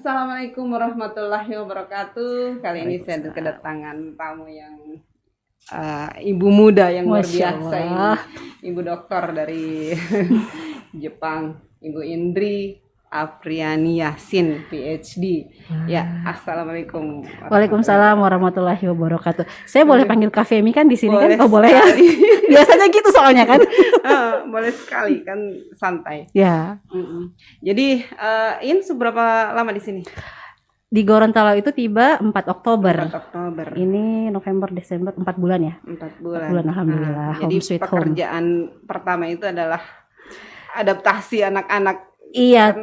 Assalamualaikum warahmatullahi wabarakatuh. Kali ini saya Waalaikumsalam. kedatangan tamu yang ibu muda yang luar Masya biasa ini. Allah. Ibu dokter dari Jepang, Ibu Indri Afriani Yasin, PhD. Ya, assalamualaikum. Waalaikumsalam warahmatullahi wabarakatuh. Saya boleh panggil Kak Femi kan di sini Boleh kan? Oh boleh ya. sekali. Biasanya gitu soalnya kan. Boleh sekali kan, santai. Ya, Jadi, In seberapa lama di sini? di Gorontalo itu tiba 4 Oktober. 4 Oktober. Ini November, Desember, 4 bulan ya. 4 bulan. 4 bulan, alhamdulillah. Jadi Home sweet home. pekerjaan pertama itu adalah adaptasi anak-anak. Iya,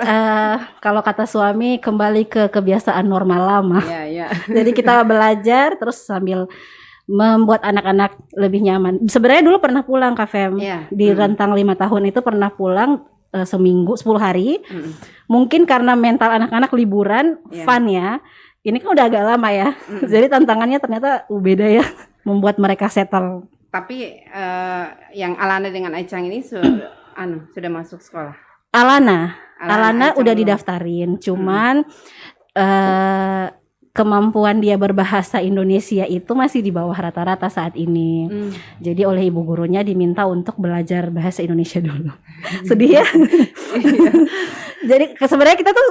kalau kata suami kembali ke kebiasaan normal lama. Ya. Jadi kita belajar terus sambil membuat anak-anak lebih nyaman. Sebenarnya dulu pernah pulang Kak Fem. Iya. Di rentang 5 tahun itu pernah pulang seminggu 10 hari. Mm. Mungkin karena mental anak-anak liburan, Iya. fun ya. Ini kan udah agak lama ya. Jadi tantangannya ternyata beda ya, membuat mereka settle. Tapi yang Alana dengan Aicang ini sudah masuk sekolah. Alana Aicang udah belum. didaftarin, cuman kemampuan dia berbahasa Indonesia itu masih di bawah rata-rata saat ini. Jadi oleh ibu gurunya diminta untuk belajar bahasa Indonesia dulu. Sedih ya. Iya. Jadi sebenarnya kita tuh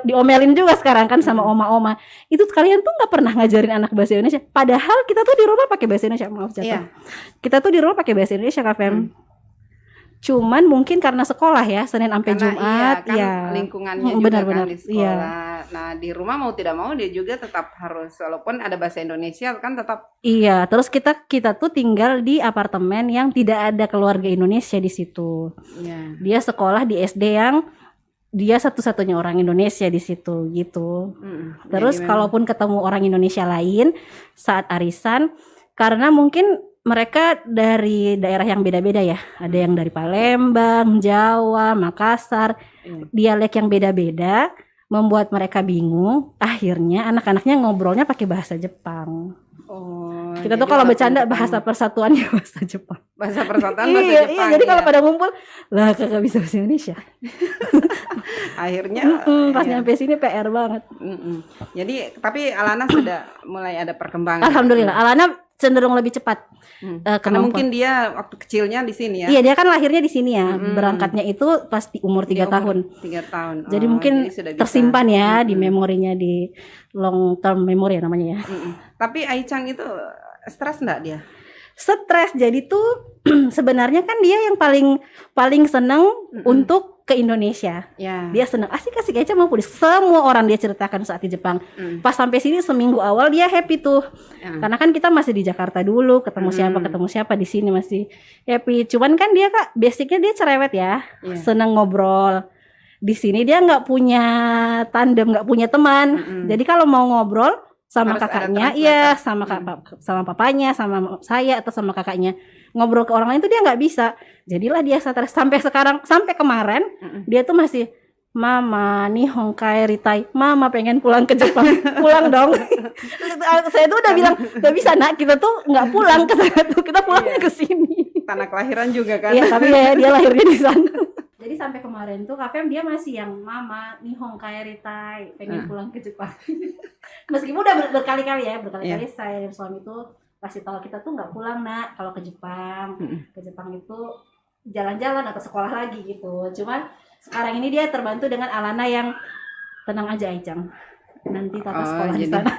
diomelin juga sekarang kan sama oma-oma. Itu kalian tuh nggak pernah ngajarin anak bahasa Indonesia. Padahal kita tuh di rumah pakai bahasa Indonesia. Maaf jatuh. Iya. Kita tuh di rumah pakai bahasa Indonesia Kak Fem. Cuman mungkin karena sekolah ya, Senin sampai Karena Jumat kan ya. lingkungannya juga Benar-benar, kan di sekolah. Nah, di rumah mau tidak mau dia juga tetap harus, walaupun ada bahasa Indonesia kan tetap. Iya, terus kita tuh tinggal di apartemen yang tidak ada keluarga Indonesia di situ. Ya. Dia sekolah di SD yang dia satu-satunya orang Indonesia di situ gitu. Terus Jadi kalaupun ketemu orang Indonesia lain saat arisan, karena mungkin mereka dari daerah yang beda-beda ya. Ada yang dari Palembang, Jawa, Makassar, dialek yang beda-beda membuat mereka bingung. Akhirnya anak-anaknya ngobrolnya pakai bahasa Jepang. Kita tuh jadi kalau walaupun bercanda ketemu bahasa persatuannya bahasa Jepang. bahasa persatuan bahasa Iya, Jepang. jadi kalau ya. pada ngumpul, lah kakak bisa bahasa Indonesia. Akhirnya Pas ya. nyampe sini PR banget. Jadi tapi Alana sudah mulai ada perkembangan. Alhamdulillah, Alana cenderung lebih cepat. Karena kemampuan. mungkin dia waktu kecilnya di sini ya. Iya, dia kan lahirnya di sini ya. Berangkatnya itu pas di umur 3 tahun. 3 tahun. Jadi mungkin jadi sudah bisa. tersimpan ya di memorinya, di long term memory ya namanya ya. Tapi Aicang itu stres enggak dia? Stres. Jadi tuh sebenarnya kan dia yang paling seneng untuk ke Indonesia. Ya. Dia seneng asik-asik aja mau pulis. Semua orang dia ceritakan saat di Jepang. Pas sampai sini seminggu awal dia happy tuh. Karena kan kita masih di Jakarta dulu, ketemu siapa di sini masih happy. Cuman kan dia Kak, basicnya dia cerewet ya. Iya. Seneng ngobrol. Di sini dia nggak punya tandem, nggak punya teman. Jadi kalau mau ngobrol sama Harus ada kakaknya, translator. iya sama papanya, sama saya atau sama kakaknya, ngobrol ke orang lain tuh dia nggak bisa. Jadilah dia stres sampai sekarang, sampai kemarin dia tuh masih Mama nihon kaeritai, Mama pengen pulang ke Jepang, pulang dong. Saya tuh udah bilang nggak bisa nak, kita tuh nggak pulang ke sana tuh, kita pulangnya ke sini. Tanah kelahiran juga kan. Iya, tapi ya dia lahirnya di sana. Jadi sampai kemarin tuh Kak Fem dia masih yang Mama nihon kaeritai, pengen pulang ke Jepang. Meskipun udah berkali-kali ya, saya dan suami tuh kasih tahu kita tuh nggak pulang nak kalau ke Jepang. Ke Jepang itu jalan-jalan atau sekolah lagi gitu. Cuman sekarang ini dia terbantu dengan Alana yang tenang aja Aicang. Nanti tata sekolah di jadi sana.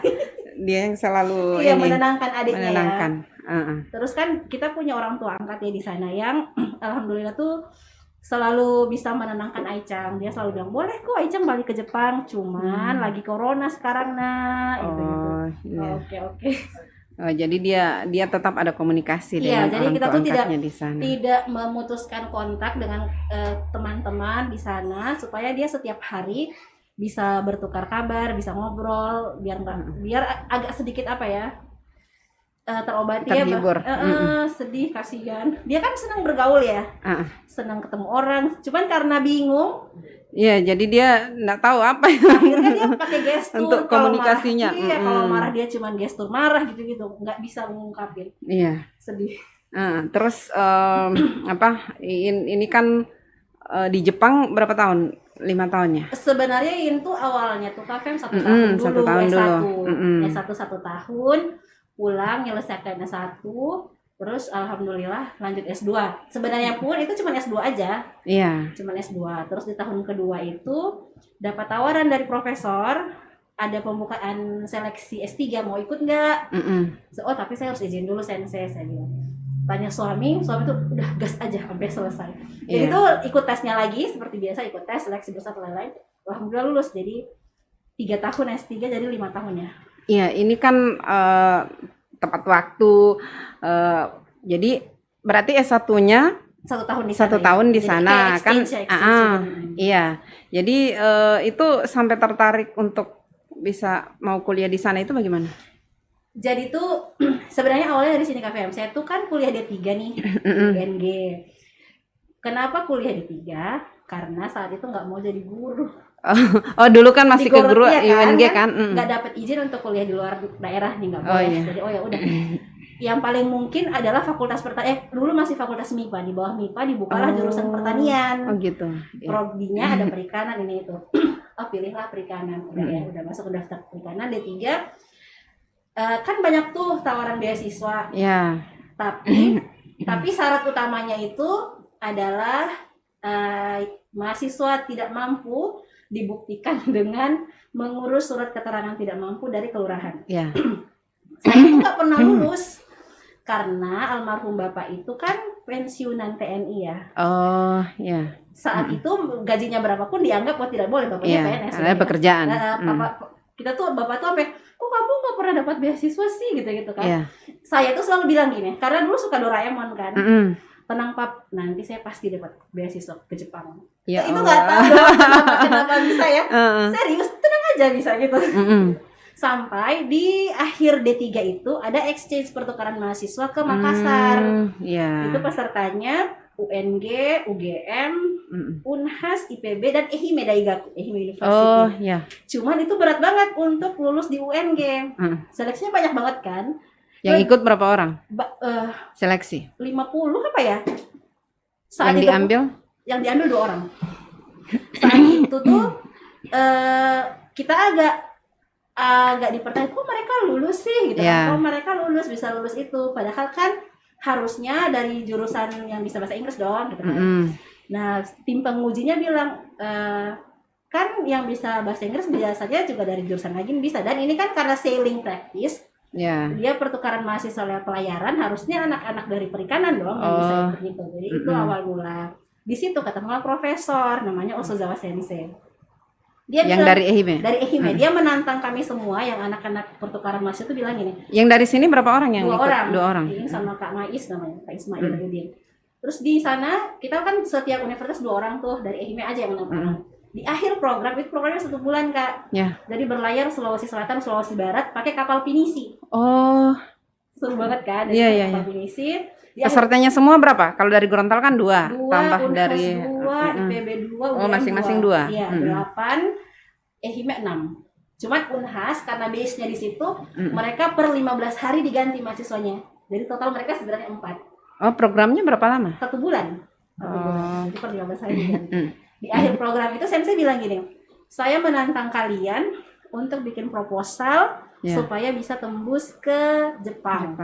Dia yang selalu Iya, menenangkan adiknya menenangkan. ya. Terus kan kita punya orang tua angkat ya di sana yang alhamdulillah tuh selalu bisa menenangkan Aicang. Dia selalu bilang, boleh kok Aicang balik ke Jepang, cuman lagi corona sekarang nak. Iya. Oke. Jadi dia tetap ada komunikasi Iya, dengan jadi orang kita tua tuh angkatnya di sana. tidak memutuskan kontak dengan teman-teman di sana supaya dia setiap hari bisa bertukar kabar, bisa ngobrol, biar agak sedikit apa ya, terobati Terhibur. ya. Sedih, kasihan. Dia kan senang bergaul ya, senang ketemu orang. Cuman karena bingung, Iya, jadi dia nggak tahu apa ya. akhirnya dia pakai gestur Untuk kalau komunikasinya. marah. Iya, kalau marah dia cuman gestur marah gitu-gitu, nggak bisa mengungkapin. Iya. Sedih. Terus ini kan di Jepang berapa tahun? 5 tahun ya? Sebenarnya itu awalnya tuh KFM 1 tahun dulu, 1 tahun S1. dulu. S1 tahun, pulang nyelesaikan S1, terus alhamdulillah lanjut S2. Sebenarnya pun itu cuma S2 aja. Iya. Cuma S2. Terus di tahun kedua itu dapat tawaran dari profesor, ada pembukaan seleksi S3, mau ikut nggak? Oh tapi saya harus izin dulu sensei, saya bilang. Tanya suami tuh udah gas aja sampai selesai. Jadi tuh ikut tesnya lagi seperti biasa, ikut tes seleksi besar lain-lain. Alhamdulillah lulus, jadi 3 tahun S3 jadi 5 tahun ya. Iya, ini kan tepat waktu. Jadi berarti S1-nya 1 tahun di 1 sana. tahun di Jadi sana kayak kan? exchange. Iya. Jadi itu sampai tertarik untuk bisa mau kuliah di sana itu bagaimana? Jadi tuh sebenarnya awalnya dari sini KFM. Saya tuh kan kuliah D3 nih, UNG. Kenapa kuliah D3? Karena saat itu nggak mau jadi guru. Oh dulu kan masih ke guru iya UNG kan? Nggak dapat izin untuk kuliah di luar daerah nih, nggak boleh. Iya. Jadi ya udah. Yang paling mungkin adalah fakultas pertanian. Dulu masih fakultas MIPA, di bawah MIPA dibukalah jurusan pertanian. Oh gitu. Prodinya ada perikanan ini itu. Oh pilihlah perikanan. Udah masuk ke daftar perikanan D3. Kan banyak tuh tawaran beasiswa. Ya. Tapi syarat utamanya itu adalah mahasiswa tidak mampu dibuktikan dengan mengurus surat keterangan tidak mampu dari kelurahan. Ya. Saya tuh nggak pernah lulus karena almarhum bapak itu kan pensiunan TNI ya. Oh ya. Saat itu gajinya berapapun dianggap tidak boleh, bapaknya PNS. Ada pekerjaan. Kita tuh bapak tuh sampai kok kamu nggak pernah dapat beasiswa sih gitu kan. Yeah. Saya tuh selalu bilang gini, karena dulu suka Doraemon kan. Tenang pap, nanti saya pasti dapat beasiswa ke Jepang. Ya itu nggak tahu kenapa bisa ya. Serius, tenang aja bisa gitu. Sampai di akhir D3 itu ada exchange pertukaran mahasiswa ke Makassar. Itu pesertanya UNG, UGM, Unhas, IPB, dan Ehime Daigaku, Ehime University. Oh, iya. Cuman itu berat banget untuk lulus di UNG. Seleksinya banyak banget kan. Yang ikut berapa orang? Seleksi? 50 apa ya? Saat yang diambil? Yang diambil 2 orang. Saat itu tuh kita agak dipertanyaan, kok mereka lulus sih? Gitu. Kok mereka bisa lulus itu? Padahal kan harusnya dari jurusan yang bisa bahasa Inggris dong gitu kan. Nah, tim pengujinya bilang kan yang bisa bahasa Inggris biasanya juga dari jurusan lagi bisa, dan ini kan karena sailing practice. Dia pertukaran mahasiswa lewat pelayaran, harusnya anak-anak dari perikanan dong yang bisa ikut gitu. Jadi itu awal mula. Di situ ketemu profesor namanya Osozawa Sensei. Dia yang bilang, dari Ehime? Dari Ehime. Dia menantang kami semua yang anak-anak pertukaran mahasiswa itu bilang gini. Yang dari sini berapa orang yang 2 ikut? orang. 2 orang. Ini sama Kak Mais namanya, Kak Ismail Udin. Terus di sana kita kan setiap universitas 2 orang tuh, dari Ehime aja yang menantang. Di akhir program, itu programnya 1 bulan Kak. Jadi berlayar Sulawesi Selatan, Sulawesi Barat pakai kapal pinisi. Oh. Seru banget kan? Kapal pinisi. Pesertanya semua berapa? Kalau dari Gorontalo kan 2, tambah Unhas dari 2, IPB 2, UGM masing-masing 2. Iya, 8, Ehime 6. Cuman Unhas karena base-nya di situ, mereka per 15 hari diganti mahasiswanya. Jadi total mereka sebenarnya 4. Oh, programnya berapa lama? 1 bulan. 1 bulan. Jadi per 15 hari diganti. Di akhir program itu Sensei bilang gini, saya menantang kalian untuk bikin proposal supaya bisa tembus ke Jepang.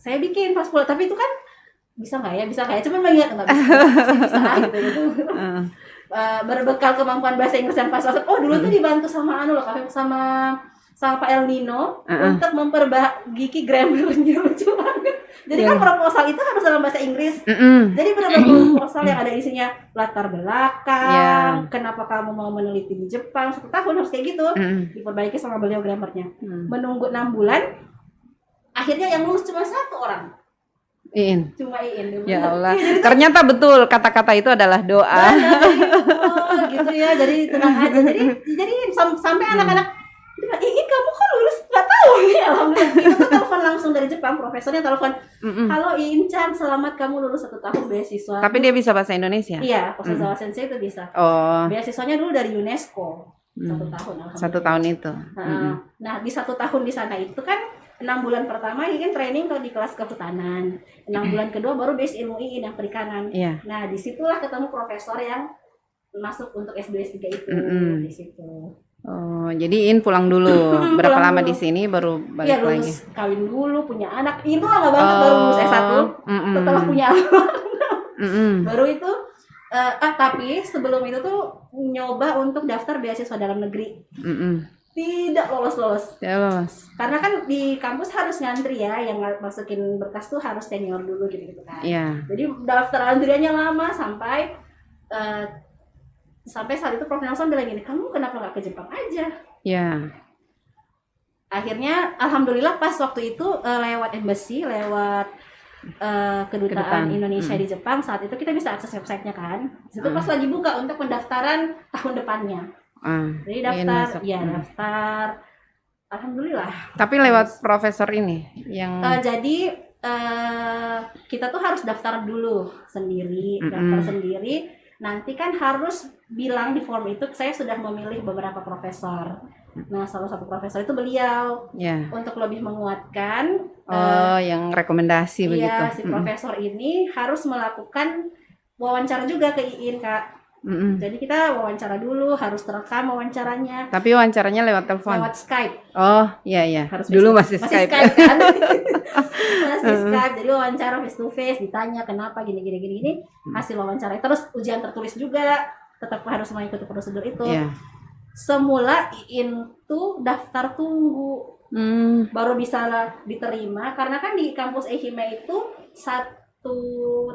Saya bikin pas pulang, tapi itu kan bisa nggak ya? Cuman mengingat nggak bisa gitu. Berbekal kemampuan bahasa Inggris yang pas-pasan. Oh dulu tuh dibantu sama sama Pak El Nino untuk memperbaiki grammarnya, lucu banget. Jadi kan proposal itu harus dalam bahasa Inggris. Jadi benar-benar proposal yang ada isinya latar belakang, kenapa kamu mau meneliti di Jepang 1 tahun harus kayak gitu. Diperbaiki sama beliau grammarnya. Menunggu 6 bulan, akhirnya yang lulus cuma 1 orang. Cuma Iin. Ya Allah. Ternyata betul kata-kata itu adalah doa. Gitu ya. Jadi tenang aja. Jadi sampai anak-anak Iin kamu kok lulus? Nggak tahu ya. Alhamdulillah. Itu tuh telepon langsung dari Jepang, profesornya telepon. Halo Iin-chan, selamat kamu lulus 1 tahun beasiswa. Tapi dia bisa bahasa Indonesia? Iya, Osozawa Sensei itu bisa. Beasiswanya dulu dari UNESCO 1 tahun. 1 tahun itu. Nah di 1 tahun di sana itu kan 6 bulan pertama Iin training di kelas kehutanan. 6 bulan kedua baru base ilmu Iin yang perikanan. Nah disitulah ketemu profesor yang masuk untuk S2 S3 itu Mm-mm. di situ. Oh, jadi In pulang dulu. Berapa Pulang lama dulu. di sini baru Iya, balik lagi? lulus kawin dulu, punya anak. Itu lama banget baru lulus S1. mm-mm. Setelah punya anak Mm-mm. baru itu tapi sebelum itu tuh nyoba untuk daftar beasiswa dalam negeri. Mm-mm. Tidak lolos. Ya lolos. Karena kan di kampus harus ngantri ya, yang masukin berkas tuh harus senior dulu gitu kan. Iya. Jadi daftar antriannya lama sampai saat itu Prof Nelson bilang gini, kamu kenapa nggak ke Jepang aja? Ya. Akhirnya alhamdulillah pas waktu itu lewat embassy, lewat kedutaan Indonesia di Jepang, saat itu kita bisa akses websitenya kan. Di situ pas lagi buka untuk pendaftaran tahun depannya. Jadi daftar, alhamdulillah. Tapi lewat profesor ini yang jadi kita tuh harus daftar dulu sendiri, daftar sendiri. Nanti kan harus bilang di form itu saya sudah memilih beberapa profesor. Nah, salah satu profesor itu beliau untuk lebih menguatkan. Yang rekomendasi begitu. Iya, si profesor ini harus melakukan wawancara juga ke IIN, Kak. Jadi kita wawancara dulu, harus terekam wawancaranya. Tapi wawancaranya lewat telepon? Lewat Skype. Oh, iya. Harus dulu masih Skype kan? Masih Skype. Jadi wawancara face to face, ditanya kenapa gini. Hasil wawancara. Terus ujian tertulis juga, tetap harus mengikuti prosedur itu. Semula IIN tuh daftar tunggu. Baru bisa diterima, karena kan di kampus Ehime itu 1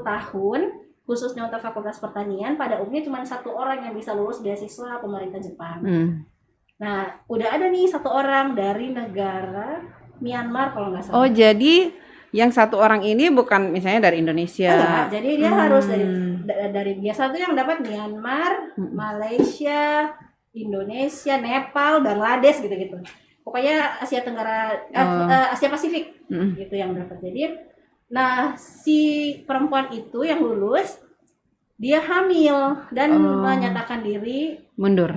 tahun khususnya untuk Fakultas Pertanian pada umumnya cuma 1 orang yang bisa lulus beasiswa pemerintah Jepang. Nah, udah ada nih 1 orang dari negara Myanmar kalau nggak salah. Oh, jadi yang 1 orang ini bukan misalnya dari Indonesia? Enggak, jadi dia harus dari biasa tuh yang dapat Myanmar, Malaysia, Indonesia, Nepal, Bangladesh gitu-gitu. Pokoknya Asia Tenggara, Asia Pasifik gitu yang dapat. Jadi nah, si perempuan itu yang lulus, dia hamil dan menyatakan diri mundur.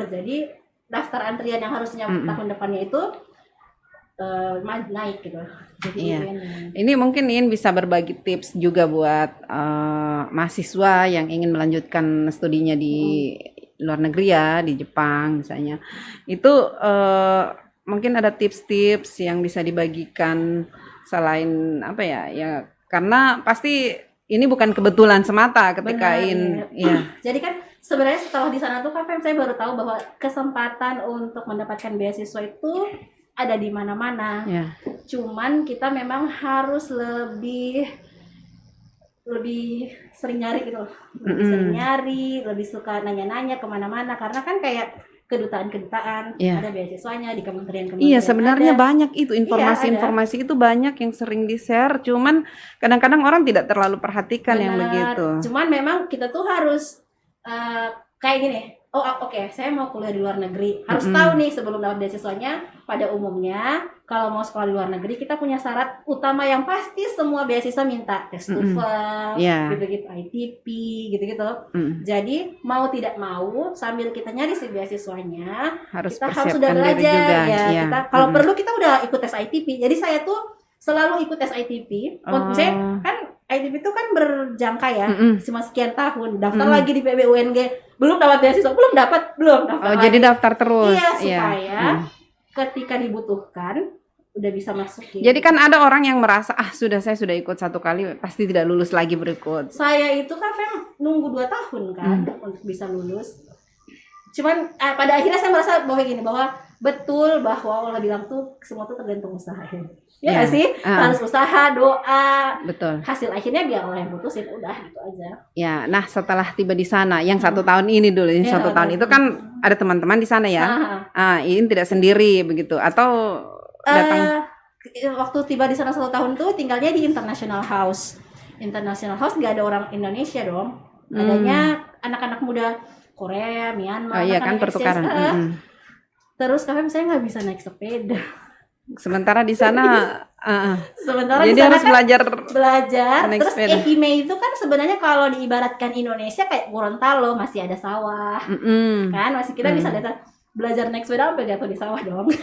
Jadi daftar antrian yang harusnya tahun depannya itu naik gitu. Jadi ini mungkin Iin bisa berbagi tips juga buat mahasiswa yang ingin melanjutkan studinya di luar negeri ya, di Jepang misalnya. Itu mungkin ada tips-tips yang bisa dibagikan selain apa ya karena pasti ini bukan kebetulan semata ketika Jadi kan sebenarnya setelah di sana tuh Kak Fem, saya baru tahu bahwa kesempatan untuk mendapatkan beasiswa itu ada di mana-mana. Cuman kita memang harus lebih sering nyari gitu loh. Sering nyari, lebih suka nanya-nanya kemana-mana, karena kan kayak kedutaan ada beasiswanya di kementerian-kementerian. Iya, sebenarnya banyak itu informasi itu banyak yang sering di-share, cuman kadang-kadang orang tidak terlalu perhatikan yang begitu. Cuman memang kita tuh harus kayak gini. Oke, saya mau kuliah di luar negeri. Harus tahu nih sebelum dapat beasiswanya, pada umumnya kalau mau sekolah di luar negeri kita punya syarat utama yang pasti semua beasiswa minta tes TOEFL, gitu-gitu, ITP, gitu-gitu. Jadi mau tidak mau sambil kita nyari si beasiswanya, kita harus sudah belajar kita kalau perlu kita udah ikut tes ITP. Jadi saya tuh selalu ikut tes ITP. Misalnya kan ITP itu kan berjangka ya, cuma sekian tahun. Daftar lagi di PBUNG, belum dapat beasiswa, belum daftar lagi. Jadi daftar terus. Supaya ketika dibutuhkan udah bisa masuk. Jadi kan ada orang yang merasa saya sudah ikut 1 kali pasti tidak lulus lagi berikut. Saya itu kan nunggu 2 tahun kan untuk bisa lulus. Cuman pada akhirnya saya merasa bahwa betul bahwa Allah bilang tuh semua tuh tergantung usaha. Ya nggak sih? Harus usaha, doa. Betul. Hasil akhirnya biar Allah yang putusin, udah gitu aja. Ya, nah setelah tiba di sana, yang 1 tahun ini dulu, yang 1 tahun itu kan ada teman-teman di sana ya. Ini tidak sendiri begitu atau datang? Waktu tiba di sana 1 tahun tuh tinggalnya di International House. International House nggak ada orang Indonesia dong. Adanya anak-anak muda Korea, Myanmar. Iya kan, pertukaran. Terus kalian saya nggak bisa naik sepeda. Sementara di sana, jadi harus kan belajar. Terus Ehime itu kan sebenarnya kalau diibaratkan Indonesia kayak Gorontalo, masih ada sawah, kan masih kita bisa belajar naik sepeda sampai jatuh di sawah dong.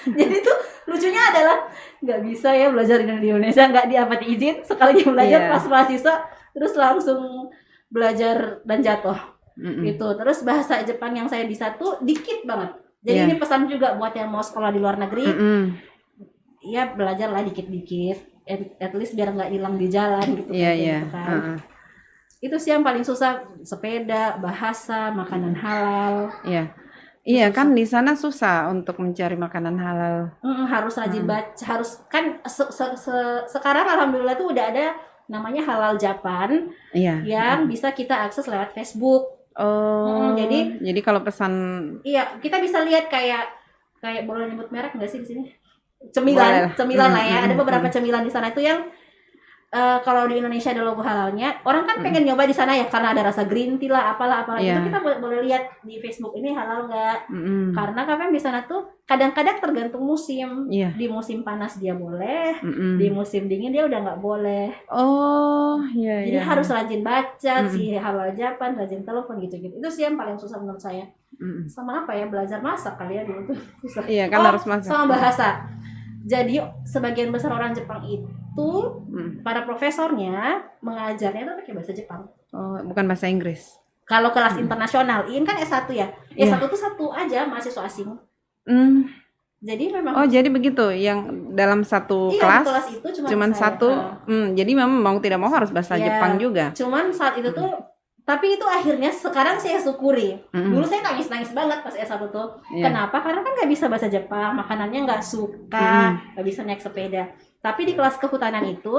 Jadi tuh lucunya adalah nggak bisa ya belajar di Indonesia, nggak dapat izin sekali belajar pas mahasiswa, terus langsung belajar dan jatuh. gitu. Terus bahasa Jepang yang saya bisa tuh dikit banget. Jadi Iya. ini pesan juga buat yang mau sekolah di luar negeri, ya belajarlah dikit-dikit, at least biar nggak hilang di jalan gitu, Iya, kayak iya. gitu kan. Itu sih yang paling susah, sepeda, bahasa, makanan halal. Iya. Iya kan di sana susah untuk mencari makanan halal. Harus rajin baca, harus kan sekarang alhamdulillah tuh udah ada namanya Halal Japan Iya. yang bisa kita akses lewat Facebook. Oh. Jadi kalau pesan iya, kita bisa lihat kayak boleh nyebut merek nggak sih di sini? Boleh lah. Cemilan lah ya. Ada beberapa cemilan di sana itu yang kalau di Indonesia ada logo halalnya, orang kan pengen nyoba di sana ya karena ada rasa green tea lah, apalah Iya. itu kita boleh lihat di Facebook ini halal nggak? Karena kan di sana tuh kadang-kadang tergantung musim. Iya. Di musim panas dia boleh, di musim dingin dia udah nggak boleh. Oh, iya. Jadi harus rajin baca si Halal Japan, rajin telepon gitu-gitu. Itu sih yang paling susah menurut saya. Sama apa ya, belajar masak kali ya dulu tuh susah. Iya kan harus masak. Sama bahasa. Jadi sebagian besar orang Jepang itu para profesornya mengajarnya tuh pakai bahasa Jepang. Oh, bukan bahasa Inggris. Kalau kelas internasional, ini kan S1 ya. Iya. S1 tuh satu aja mahasiswa asing. Jadi memang Oh, jadi begitu. Yang dalam satu kelas kelas itu cuman saya. satu. Jadi memang mau tidak mau harus bahasa Iya. Jepang juga. Cuman saat itu tuh, tapi itu akhirnya sekarang saya syukuri. Dulu saya nangis-nangis banget pas S1 tuh. Iya. Kenapa? Karena kan nggak bisa bahasa Jepang, makanannya nggak suka, nggak bisa naik sepeda. Tapi di kelas kehutanan itu,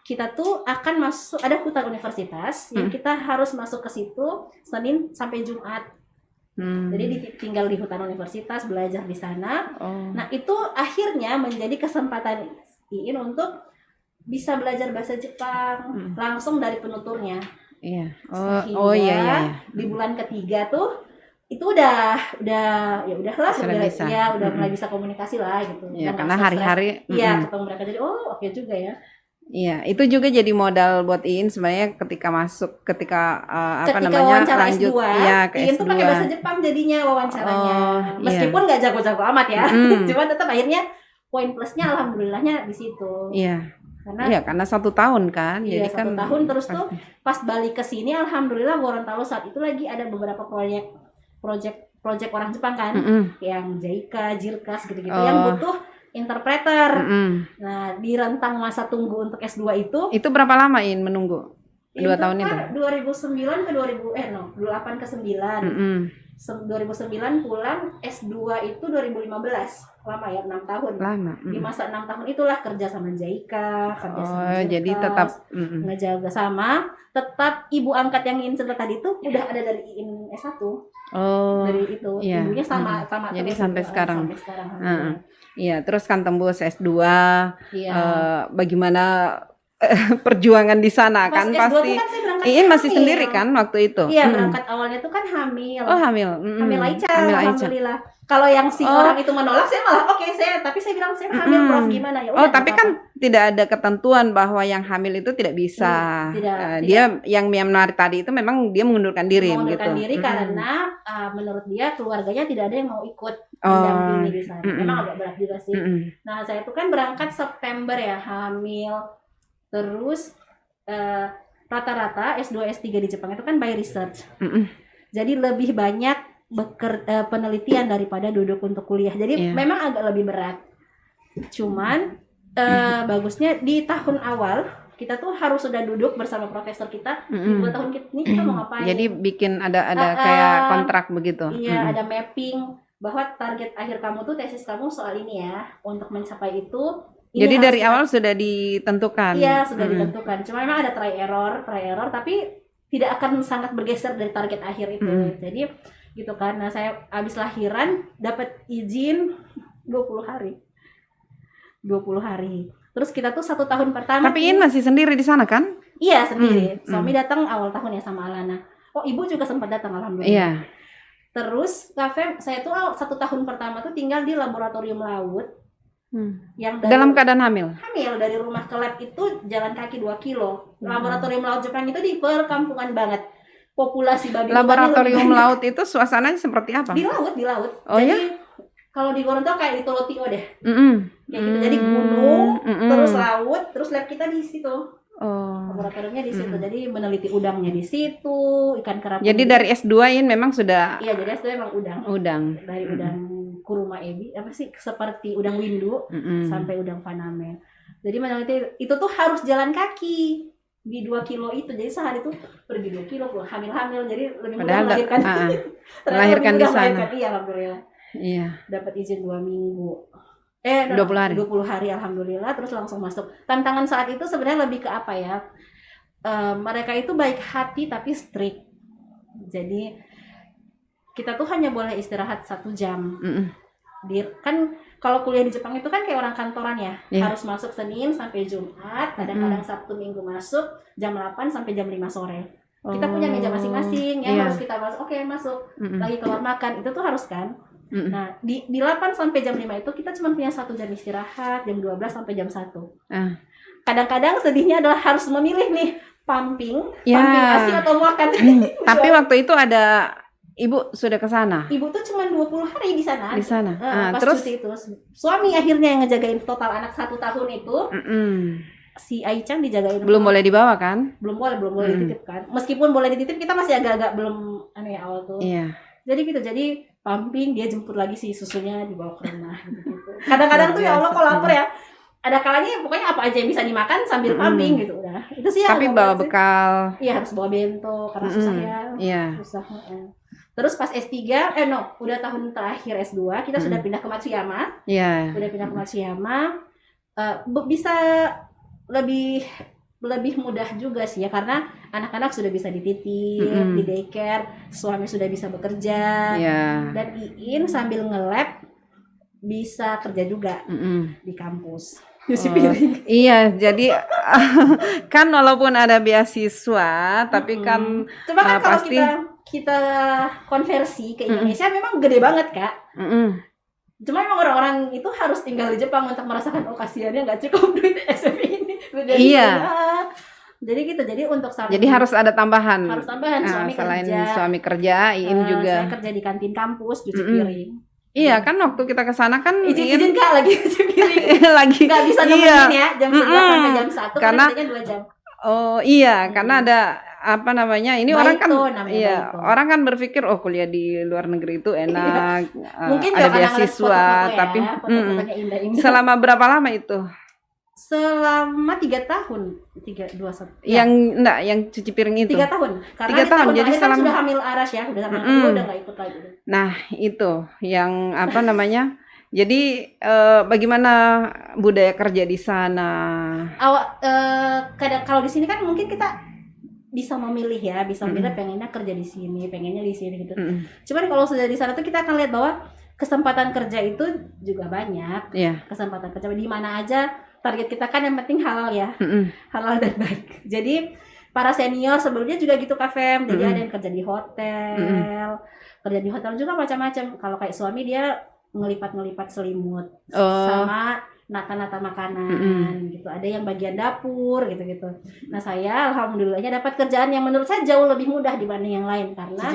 kita tuh akan masuk, ada hutan universitas, yang kita harus masuk ke situ Senin sampai Jumat. Jadi tinggal di hutan universitas, belajar di sana. Nah itu akhirnya menjadi kesempatan Iin untuk bisa belajar bahasa Jepang langsung dari penuturnya. Iya. Sehingga Iya. di bulan ketiga tuh itu udah ya udahlah, Sudah bisa. udah mulai bisa komunikasi lah gitu. Iya, Dan karena nggak hari-hari. stres. Iya, ketemu mereka jadi oke juga ya. Iya, itu juga jadi modal buat Iin sebenarnya ketika Wawancara lanjut S2, iya ke Iin S2. tuh pakai bahasa Jepang jadinya wawancaranya. Oh, Meskipun nggak jago-jago amat ya. Mm. Cuma tetap akhirnya poin plusnya alhamdulillahnya di situ. Iya. Karena Karena 1 tahun kan. Iya, Jadi kan 1 tahun terus tuh pasti. pas balik ke sini alhamdulillah Gorontalo saat itu lagi ada beberapa project orang Jepang kan, yang JICA, JIRKAS gitu-gitu yang butuh interpreter. Nah, di rentang masa tunggu untuk S2 Itu berapa lama Iin menunggu? 2 tahun itu. kan 2009 ke 2008 ke 9. 2009 pulang, S2 itu 2015. Lama ya, 6 tahun. Lama. Di masa 6 tahun itulah kerja sama JICA, kerja sama JIRKAS, jadi tetap ngejaga sama, tetap ibu angkat yang Iin cerita tadi tuh udah ada dari Iin S1. Dari itu, iya. ibunya sama Jadi terus sampai gitu, sekarang. sampai sekarang. Iya, terus kan tembus S2. Iya. Bagaimana perjuangan di sana Pas kan S2 pasti. tuh kan saya berangkat Iin masih hamil. sendiri kan waktu itu? Iya, berangkat awalnya tuh kan hamil. Oh, hamil. Hamil Aicha, Hamil Aicha. alhamdulillah. Kalau yang si orang itu menolak, saya malah tapi saya bilang saya hamil, Prof, gimana ya? Oh, Udah, tapi nggak kan tidak ada ketentuan bahwa yang hamil itu tidak bisa. Dia yang Myanmar tadi itu memang dia mengundurkan diri mengundurkan begitu. diri karena menurut dia keluarganya tidak ada yang mau ikut mendampingi di sana. Memang agak berat juga sih. Nah, saya itu kan berangkat September ya, hamil. Terus rata-rata S2 S3 di Jepang itu kan by research. Jadi lebih banyak penelitian daripada duduk untuk kuliah. Jadi memang agak lebih berat. Cuman bagusnya di tahun awal kita tuh harus sudah duduk bersama profesor kita. Di 2 tahun ini kita mau ngapain? Jadi bikin ada kayak kontrak begitu. Iya, ada mapping bahwa target akhir kamu tuh tesis kamu soal ini ya. Untuk mencapai itu. Jadi dari awal sudah ditentukan. Iya, sudah ditentukan. Cuma memang ada try error, tapi tidak akan sangat bergeser dari target akhir itu. Jadi gitu kan. Nah, saya habis lahiran dapat izin 20 hari. Terus kita tuh 1 tahun pertama. Tapi Iin masih sendiri di sana kan? Iya, sendiri. Suami datang awal tahun ya sama Alana. Oh, ibu juga sempat datang alhamdulillah. Iya. Terus saya tuh 1 tahun pertama tuh tinggal di laboratorium laut. Yang dalam keadaan hamil dari rumah ke lab itu jalan kaki 2 kilo. Laboratorium laut Jepang itu di perkampungan banget. Populasi babi laboratorium laut itu suasananya seperti apa? Di laut. Oh, jadi kalau di Gorontalo kayak di Tolotio deh. Kayak gitu. Jadi gunung, terus laut, terus lab kita di situ. Oh. Laboratoriumnya di situ. Jadi meneliti udangnya di situ, ikan kerapu. Jadi dari S2 ini memang sudah Iya, jadi itu emang udang. Dari udang kuruma ebi, apa sih, seperti udang windu sampai udang faname. Jadi meneliti itu tuh harus jalan kaki di 2 kilo itu. Jadi sehari tuh pergi 2 kilo, hamil-hamil. Jadi lebih mudah melahirkan. Melahirkan di sana. Iya, alhamdulillah. Iya. Dapat izin 2 minggu. 20 hari. 20 hari alhamdulillah, terus langsung masuk. Tantangan saat itu sebenarnya lebih ke apa ya? Mereka itu baik hati tapi strict. Jadi kita tuh hanya boleh istirahat 1 jam. Kan kalau kuliah di Jepang itu kan kayak orang kantoran ya, harus masuk Senin sampai Jumat, kadang-kadang Sabtu Minggu masuk jam 8 sampai jam 5 sore. Kita punya meja masing-masing yang harus kita masuk. Oke, masuk. Lagi keluar makan, itu tuh harus kan. Nah, di 8 sampai jam 5 itu kita cuma punya 1 jam istirahat, jam 12 sampai jam 1. Kadang-kadang sedihnya adalah harus memilih nih, pumping ASI atau makan. Tapi waktu itu ada Ibu sudah ke sana? Ibu tuh cuma 20 hari di sana. Di sana. Pas Terus cuti itu. Suami akhirnya yang ngejagain total anak 1 tahun itu. Si Aicang dijagain. Belum boleh dibawa kan? Belum boleh dititip kan. Meskipun boleh dititip, kita masih agak-agak belum aneh awal tuh. Iya. Jadi gitu. Jadi pumping, dia jemput lagi si susunya dibawa ke rumah gitu. Kadang-kadang tuh ya Allah kok lapar ya. Ada kalanya pokoknya apa aja yang bisa dimakan sambil pumping gitu udah. Itu sih. Tapi bawa bekal. Iya, harus bawa bento karena susah ya. Iya. Susah. Terus pas S3, udah tahun terakhir S2, kita sudah pindah ke Matsuyama. Iya. Udah pindah ke Matsuyama. Bisa lebih mudah juga sih ya, karena anak-anak sudah bisa dititip, di daycare, suami sudah bisa bekerja, dan Iin sambil nge-lab bisa kerja juga di kampus. Nyuci piring. Iya, jadi kan walaupun ada beasiswa, tapi kan coba kan kalau kita konversi ke Indonesia memang gede banget, Kak. Cuma memang orang-orang itu harus tinggal di Jepang untuk merasakan kasihannya nggak cukup duit SMP ini. Iya. Jadi gitu. Jadi untuk Jadi harus ada tambahan. Harus tambahan, suami selain kerja. Suami kerja, Iin juga. Saya kerja di kantin kampus, cuci piring. Iya kan waktu kita ke sana kan izin Kak lagi cuci piring. Lagi nggak bisa nemenin ya jam 11 sampai jam 1 karena 2 jam. Oh iya, karena ada apa namanya? Ini orang kan orang kan berpikir kuliah di luar negeri itu enak. Mungkin ada beasiswa, tapi selama berapa lama itu? Selama 3 tahun, 3 yang cuci piring itu. 3 tahun. Karena 3 tahun. Jadi selama sudah hamil Aras ya, udah nggak ikut lagi. Nah, itu yang apa namanya? Jadi bagaimana budaya kerja di sana? Kadang kalau di sini kan mungkin kita bisa memilih ya, pengennya kerja di sini, pengennya di sini gitu. Cuman kalau sudah di sana tuh kita akan lihat bahwa kesempatan kerja itu juga banyak. Kesempatan kerja di mana aja. Target kita kan yang penting halal ya, halal dan baik. Jadi para senior sebelumnya juga gitu Kak Fem. Jadi ada yang kerja di hotel, juga macam-macam. Kalau kayak suami dia ngelipat selimut sama nata-nata makanan gitu. Ada yang bagian dapur gitu. Nah saya alhamdulillahnya dapat kerjaan yang menurut saya jauh lebih mudah dibanding yang lain karena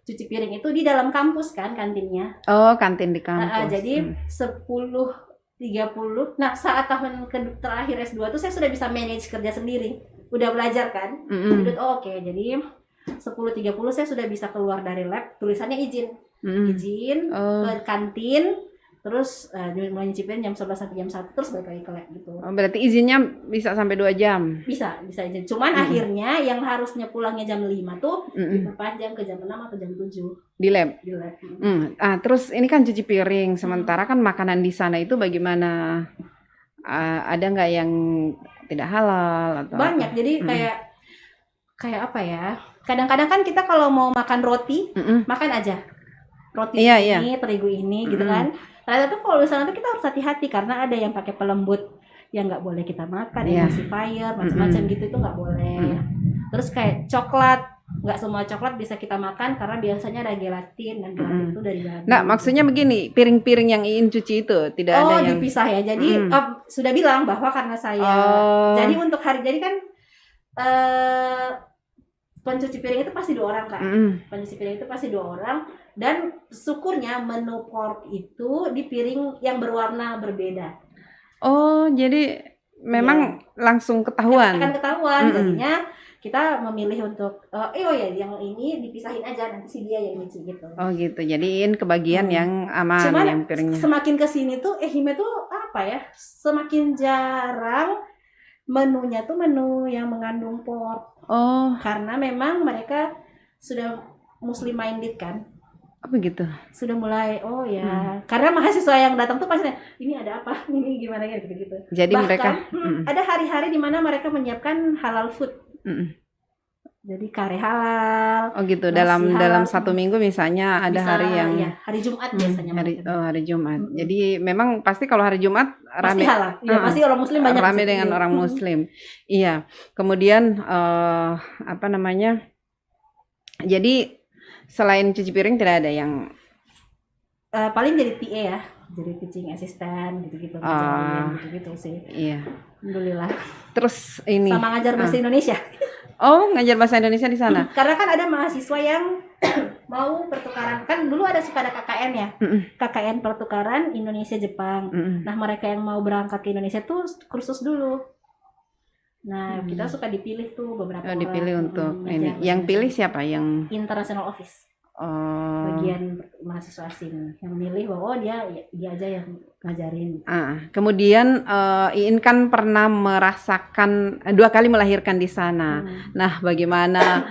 cuci piring itu di dalam kampus kan kantinnya. Oh kantin di kampus. Jadi 10:30. Nah saat tahun terakhir S2 tuh saya sudah bisa manage kerja sendiri. Udah belajar kan. Oke. Jadi 10:30 saya sudah bisa keluar dari lab. Tulisannya izin ke kantin. Terus mulai nyicipin jam 11 sampai jam 1 terus balik lagi ke lab gitu. Berarti izinnya bisa sampai 2 jam? Bisa izin. Cuman akhirnya yang harusnya pulangnya jam 5 tuh diperpanjang ke jam 6 atau jam 7. Di lab? Di lab. Terus ini kan cuci piring, sementara kan makanan di sana itu bagaimana? Ada nggak yang tidak halal? Atau banyak, jadi kayak apa ya? Kadang-kadang kan kita kalau mau makan roti, makan aja. Roti ini, terigu ini gitu kan. Ternyata tuh kalau di sana tuh kita harus hati-hati karena ada yang pakai pelembut yang nggak boleh kita makan, emulsifier, macam-macam gitu itu nggak boleh. Terus kayak coklat, nggak semua coklat bisa kita makan karena biasanya ada gelatin dan gelatin itu dari babi. Nah maksudnya begini, piring-piring yang Iin cuci itu tidak ada yang dipisah ya. Jadi sudah bilang bahwa karena saya, jadi untuk hari jadi kan pencuci piring itu pasti 2 orang kan. Pencuci piring itu pasti 2 orang. Dan syukurnya menu pork itu di piring yang berwarna berbeda. Oh, jadi memang langsung akan ketahuan. ketahuan. Mm-mm. Jadinya kita memilih untuk oh ya yang ini dipisahin aja, nanti si dia yang nyuci gitu. Oh gitu, jadiin kebagian yang aman, Cuman yang piringnya. semakin kesini tuh Ehime tuh apa ya, semakin jarang menunya tuh menu yang mengandung pork, Oh, karena memang mereka sudah muslim minded kan, apa gitu? sudah mulai karena mahasiswa yang datang tuh pasti ini ada apa ini gimana ya gitu. Jadi mereka, Bahkan ada hari-hari di mana mereka menyiapkan halal food, mm-mm. jadi kare halal. Oh gitu, nasi dalam halal. satu minggu misalnya ada Bisa, hari yang ya, hari Jumat biasanya mereka. hari Jumat. Jadi memang pasti kalau hari Jumat pasti rame, halal. Ya, pasti orang muslim banyak rame di situ. dengan orang Muslim. Iya. Kemudian apa namanya? Jadi selain cuci piring tidak ada yang Paling jadi PA ya, jadi teaching assistant gitu-gitu, ngajarin gitu-gitu sih. iya. Alhamdulillah. Terus ini Sama ngajar bahasa Indonesia. Oh, ngajar bahasa Indonesia di sana. Karena kan ada mahasiswa yang mau pertukaran, kan dulu ada suka ada KKN ya. KKN pertukaran Indonesia Jepang. Nah, mereka yang mau berangkat ke Indonesia tuh kursus dulu. Nah, kita suka dipilih tuh beberapa orang. Dipilih untuk ini. ngajar Yang bahasa pilih Indonesia. siapa? Yang International Office. oh. Bagian mahasiswa asing yang milih bahwa dia aja yang ngajarin. Kemudian Iin kan pernah merasakan 2 kali melahirkan di sana. Nah, bagaimana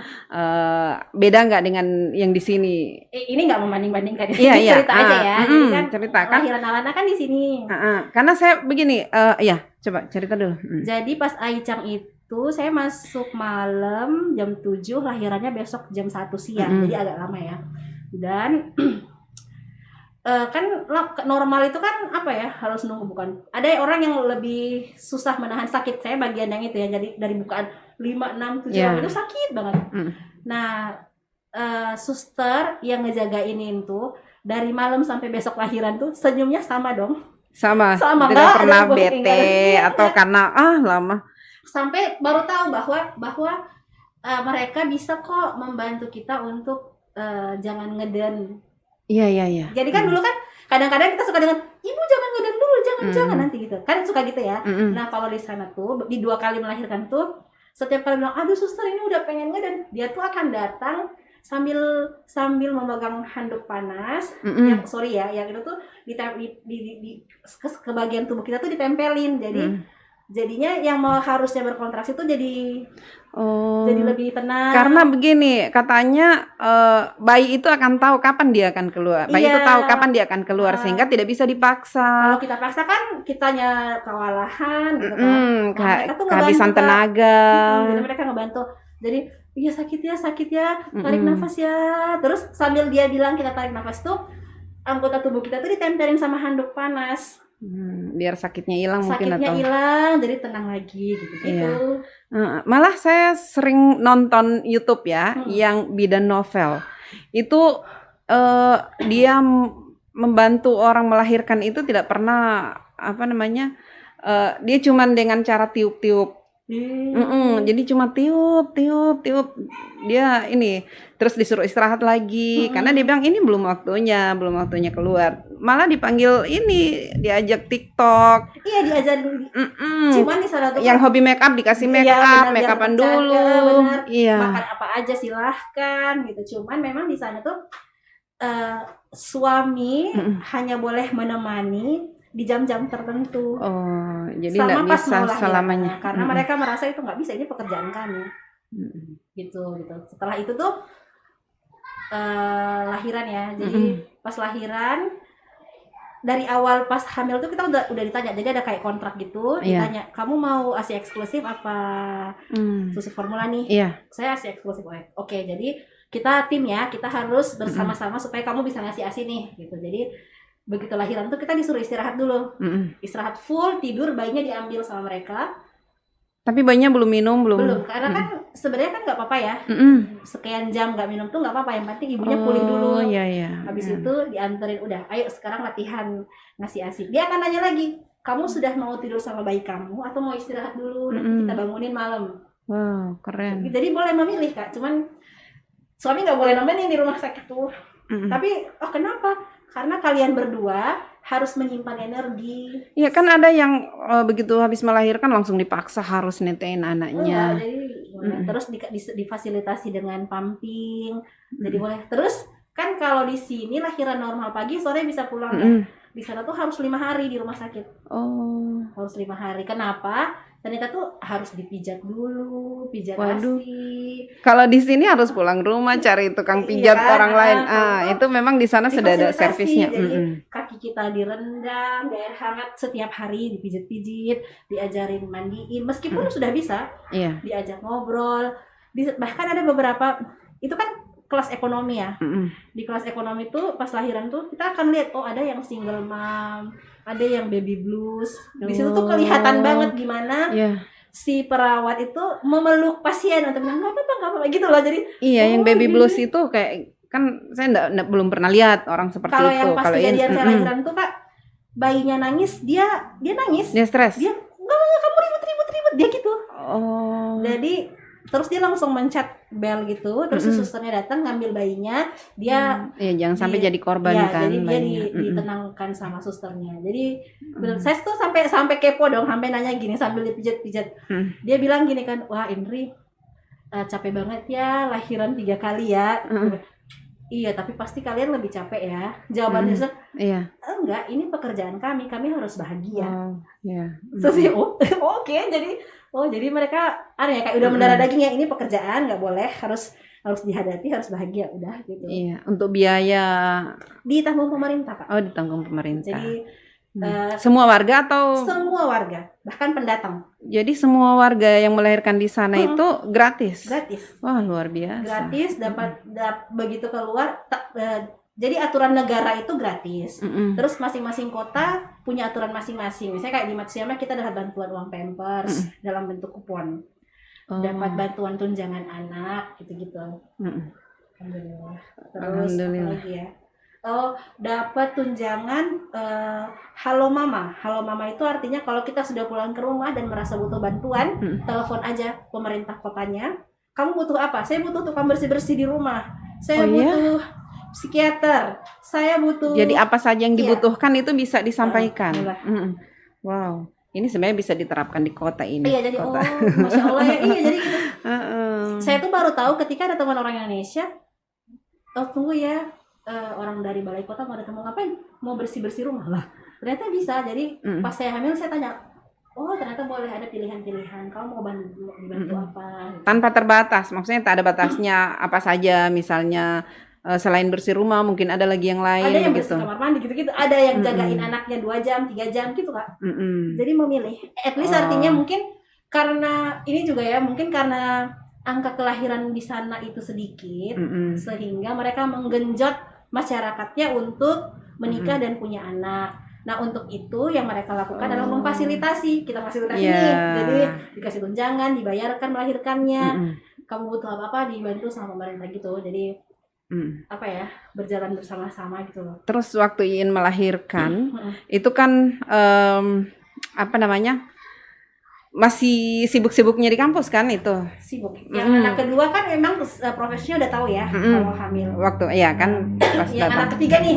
beda nggak dengan yang di sini? Ini nggak membanding-bandingkan, Iya, cerita aja ya. Jadi kan cerita kan. lahiran Alana kan di sini. Karena saya begini, ya coba cerita dulu. Jadi pas Aichang itu saya masuk malam jam 7, lahirannya besok jam 1 siang. Jadi agak lama ya. Dan kan normal itu kan apa ya, harus nunggu, bukan? Ada orang yang lebih susah menahan sakit. Saya bagian yang itu ya. Jadi dari bukaan 5, 6, 7 itu sakit banget. Nah, suster yang ngejagainin tuh dari malam sampai besok lahiran tuh senyumnya sama dong. Sama Sama, tidak nggak pernah ada bete atau karena lama. Sampai baru tahu bahwa mereka bisa kok membantu kita untuk jangan ngeden. Iya. Jadi kan dulu kan kadang-kadang kita suka dengan ibu jangan ngeden dulu, jangan nanti gitu. Kan suka gitu ya. Nah, kalau di sana tuh di 2 kali melahirkan tuh setiap kali bilang, "Aduh suster ini udah pengen ngeden." Dia tuh akan datang sambil memegang handuk panas, yang yang itu tuh ke bagian tubuh kita tuh ditempelin. Jadinya yang harusnya berkontraksi tuh jadi lebih tenang. Karena begini, katanya bayi itu akan tahu kapan dia akan keluar. Bayi itu tahu kapan dia akan keluar sehingga tidak bisa dipaksa. Kalau kita paksa kan kitanya kewalahan gitu kan. Kehabisan tenaga. Jadi mereka ngebantu. Jadi iya sakit ya, tarik nafas ya. Terus sambil dia bilang kita tarik nafas tuh anggota tubuh kita tuh ditempelin sama handuk panas. Biar sakitnya hilang mungkin atau sakitnya hilang, jadi tenang lagi gitu. Iya. Malah saya sering nonton YouTube ya, yang bidan novel. Itu dia membantu orang melahirkan itu tidak pernah dia cuman dengan cara tiup-tiup. Jadi cuma tiup dia ini terus disuruh istirahat lagi karena dia bilang ini belum waktunya keluar, malah dipanggil ini diajak TikTok. Iya diajarin. Cuman di sana tuh yang hobi make up dikasih make upan dulu. Iya. Makan apa aja silahkan gitu. Cuman memang di sana tuh suami hanya boleh menemani di jam-jam tertentu. Jadi nggak bisa selamanya. Karena mereka merasa itu nggak bisa, ini pekerjaan kami. Gitu. Setelah itu tuh lahiran ya. Jadi pas lahiran dari awal pas hamil tuh kita udah ditanya. Jadi ada kayak kontrak gitu. Ditanya, kamu mau ASI eksklusif apa susu formula nih? Iya. Saya ASI eksklusif. Oke, jadi kita tim ya. Kita harus bersama-sama supaya kamu bisa ngasih ASI nih. Gitu. Jadi begitu lahiran tuh kita disuruh istirahat dulu. Istirahat full, tidur, bayinya diambil sama mereka. Tapi bayinya belum minum, belum. Karena kan sebenarnya kan nggak apa-apa ya. Sekian jam nggak minum tuh nggak apa-apa. Yang penting ibunya pulih dulu. Iya. Habis itu dianterin, udah, ayo sekarang latihan ngasih ASI. Dia akan nanya lagi, kamu sudah mau tidur sama bayi kamu atau mau istirahat dulu? Nanti kita bangunin malam. Wow, keren. Jadi boleh memilih Kak. Cuman suami nggak boleh nemenin di rumah sakit tuh. Tapi kenapa? Karena kalian berdua harus menyimpan energi. Iya kan ada yang begitu habis melahirkan langsung dipaksa harus netein anaknya. Jadi boleh. Terus difasilitasi dengan pumping, jadi boleh. Terus kan kalau di sini lahiran normal pagi sore bisa pulang ya. Di sana tuh harus 5 hari di rumah sakit. Oh. Harus 5 hari. Kenapa? Ternyata tuh harus dipijat dulu, pijat Waduh. ASI. Kalau di sini harus pulang rumah cari tukang pijat kan? orang lain. Kalau Itu memang di sana sudah ada difasilitasi, servisnya. Jadi kaki kita direndam, di air hangat setiap hari, dipijit-pijit, diajarin mandiin. Meskipun sudah bisa, Iya. diajak ngobrol. Bahkan ada beberapa, itu kan kelas ekonomi ya. Di kelas ekonomi tuh pas lahiran tuh kita akan lihat, oh ada yang single mom, ada yang baby blues. Di situ tuh kelihatan banget gimana si perawat itu memeluk pasien untuk bilang nggak apa-apa gitu loh. Jadi yang baby blues itu kayak kan saya belum pernah lihat orang seperti kalau itu. yang pas kejadian saya lahiran tuh Kak, bayinya nangis, dia nangis. Dia stres. Dia enggak kamu ribut dia gitu. Oh. Jadi terus dia langsung mencet bel gitu, terus susternya datang ngambil bayinya, dia jangan sampai jadi korban kan. Jadi dia ditenangkan sama susternya. Jadi saya tuh sampai kepo dong, sampai nanya gini sambil dipijat-pijat. Dia bilang gini kan, wah Indri capek banget ya lahiran 3 kali ya. Iya, tapi pasti kalian lebih capek ya. Jawabannya enggak, ini pekerjaan kami harus bahagia. Terus oke, jadi mereka kayak udah mendarah daging ya, ini pekerjaan nggak boleh, harus dihadapi, harus bahagia, udah gitu. Iya, untuk biaya ditanggung pemerintah Kak. Oh, ditanggung pemerintah. Jadi semua warga atau semua warga, bahkan pendatang. Jadi semua warga yang melahirkan di sana itu gratis. Gratis. Wah, luar biasa. Gratis, dapat begitu keluar. Jadi aturan negara itu gratis. Terus masing-masing kota punya aturan masing-masing. Misalnya kayak di Matsuyama kita dapat bantuan uang pampers dalam bentuk kupon. Dapat bantuan tunjangan anak gitu-gitu. Alhamdulillah. Terus apa lagi ya? Dapat tunjangan Halo Mama. Halo Mama itu artinya kalau kita sudah pulang ke rumah dan merasa butuh bantuan, telepon aja pemerintah kotanya. Kamu butuh apa? Saya butuh tukang bersih-bersih di rumah. Saya butuh psikiater. Saya butuh. Jadi apa saja yang dibutuhkan itu bisa disampaikan. Wow. Ini sebenarnya bisa diterapkan di kota ini. Iya, jadi Masya Allah ya. Iya, jadi gitu. Saya tuh baru tahu ketika ada teman orang Indonesia. Tunggu ya. Orang dari balai kota mau datang, mau ngapain? Mau bersih-bersih rumah lah. Ternyata bisa. Jadi pas saya hamil saya tanya, ternyata boleh ada pilihan-pilihan. Kamu mau dibantu apa? Tanpa terbatas, maksudnya tak ada batasnya apa saja. Misalnya selain bersih rumah, mungkin ada lagi yang lain. Ada yang bersih kamar mandi gitu-gitu. Ada yang jagain anaknya 2 jam, 3 jam gitu Kak. Jadi memilih. At least artinya mungkin karena ini juga ya, mungkin karena angka kelahiran di sana itu sedikit, sehingga mereka menggenjot masyarakatnya untuk menikah dan punya anak. Nah, untuk itu yang mereka lakukan adalah memfasilitasi. Kita fasilitasi nih. Jadi dikasih tunjangan, dibayarkan melahirkannya. Kamu butuh apa-apa dibantu sama pemerintah gitu. Jadi berjalan bersama-sama gitu loh. Terus waktu Iin melahirkan, itu kan masih sibuk-sibuknya di kampus kan itu? Sibuk. Yang anak kedua kan memang profesinya udah tahu ya kalau hamil. Waktu kan pas yang anak ketiga nih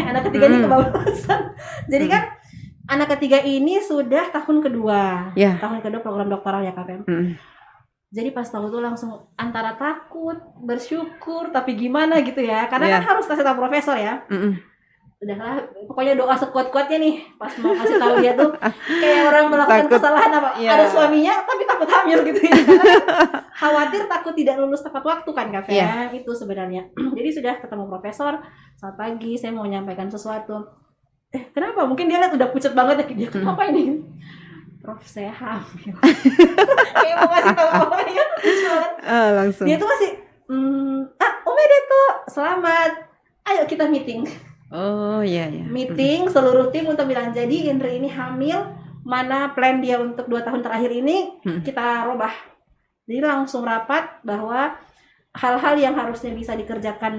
kebablasan. Jadi kan anak ketiga ini sudah tahun kedua. Tahun kedua program doktoral ya KPM. Jadi pas tahu tuh langsung antara takut, bersyukur, tapi gimana gitu ya. Karena kan harus kasih tahu profesor ya. Udahlah, pokoknya doa sekuat-kuatnya nih pas mau kasih tahu dia tuh kayak orang melakukan kesalahan apa. Ada suaminya tapi takut hamil gitu ya. Khawatir takut tidak lulus tepat waktu kan Kak Fea. Itu sebenarnya. Jadi sudah ketemu profesor, selamat pagi, saya mau menyampaikan sesuatu. Kenapa? Mungkin dia lihat udah pucat banget ya, dia kenapa ini? Prof, saya hamil. Kayak mau kasih tahu apa ya? Langsung. Dia tuh masih omedeto, selamat. Ayo kita meeting. Meeting seluruh tim untuk bilang jadi Indri ini hamil, mana plan dia untuk 2 tahun terakhir ini kita robah. Jadi langsung rapat bahwa hal-hal yang harusnya bisa dikerjakan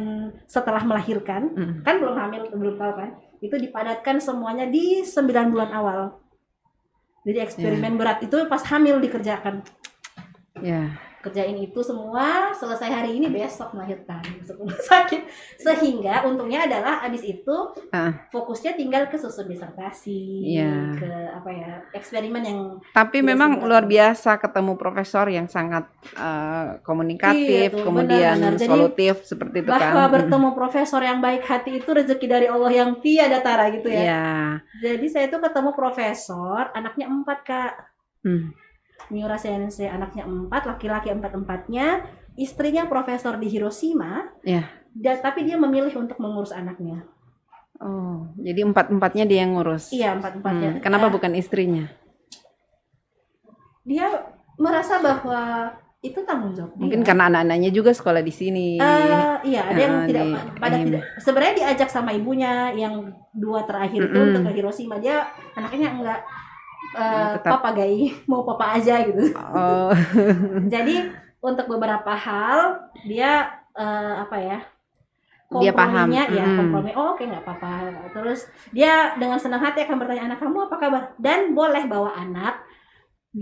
setelah melahirkan, kan belum hamil, belum tahu kan, itu dipadatkan semuanya di 9 bulan awal. Jadi eksperimen berat itu pas hamil dikerjakan. kerjain itu semua, selesai hari ini besok melahirkan, besok rumah sakit. Sehingga untungnya adalah abis itu fokusnya tinggal ke susun disertasi, ke apa ya, eksperimen yang. Tapi memang luar biasa ketemu profesor yang sangat komunikatif, kemudian benar. Solutif. Jadi, seperti itu kan. Bahwa bertemu profesor yang baik hati itu rezeki dari Allah yang tiada tara gitu ya. Jadi saya tuh ketemu profesor, anaknya 4 Kak. Miura Sensei anaknya 4, laki-laki 4-empatnya, istrinya profesor di Hiroshima, tapi dia memilih untuk mengurus anaknya. Oh, jadi 4-empatnya dia yang ngurus? Iya, 4-empatnya. Kenapa bukan istrinya? Dia merasa bahwa itu tanggung jawab. Mungkin karena anak-anaknya juga sekolah di sini. Iya, ada yang tidak sebenarnya diajak sama ibunya yang 2 terakhir itu untuk ke Hiroshima, dia anaknya enggak. Papa gay, mau papa aja gitu. Jadi untuk beberapa hal dia dia paham. Kompromi. Oke, nggak apa-apa. Terus dia dengan senang hati akan bertanya, anak kamu apa kabar? Dan boleh bawa anak